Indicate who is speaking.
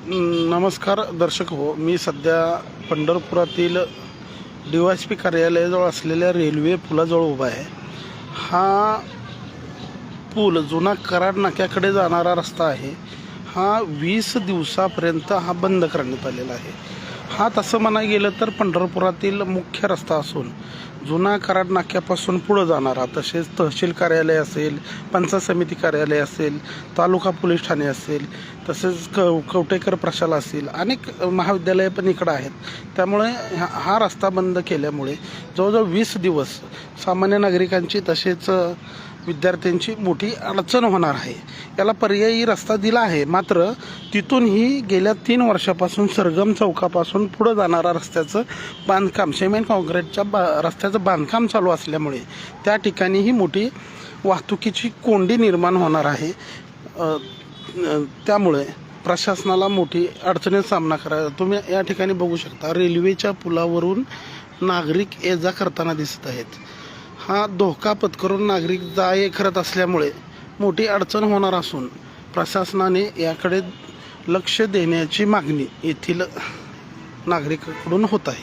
Speaker 1: नमस्कार दर्शक हो, मी सध्या पंढरपुरातील DYSP कार्यालयाजवळ असलेल्या रेल्वे पुलाजवळ उभा आहे. हा पूल जुना कराड नाक्याकडे जाणारा रस्ता आहे. हा 20 दिवसापर्यंत बंद करण्यात आलेला आहे. हा तसं म्हणायला गेलं तर पंढरपुरातील मुख्य रस्ता असून जुना कराड नाक्यापासून पुढं जाणारा, तसेच तहसील कार्यालय असेल, पंचायत समिती कार्यालय असेल, तालुका पोलीस ठाणे असेल, तसेच कवटेकर प्रशाला असेल, अनेक महाविद्यालये पण इकडं आहेत. त्यामुळे हा रस्ता बंद केल्यामुळे जवळजवळ 20 दिवस सामान्य नागरिकांची तसेच विद्यार्थ्यांची मोठी अडचण होणार आहे. याला पर्यायी रस्ता दिला आहे, मात्र तिथूनही गेल्या 3 वर्षापासून सरगम चौकापासून पुढं जाणारा रस्त्याचं बांधकाम, सिमेंट काँक्रीटच्या रस्त्याचं बांधकाम चालू असल्यामुळे त्या ठिकाणीही मोठी वाहतुकीची कोंडी निर्माण होणार आहे. त्यामुळे प्रशासनाला मोठी अडचणीचा सामना करायला तुम्ही या ठिकाणी बघू शकता. रेल्वेच्या पुलावरून नागरिक ये जा करताना दिसत आहेत. हा धोका पत्करून नागरिक जा ये करत असल्यामुळे मोठी अडचण होणार असून प्रशासनाने याकडे लक्ष देण्याची मागणी येथील नागरिकांकडून होत आहे.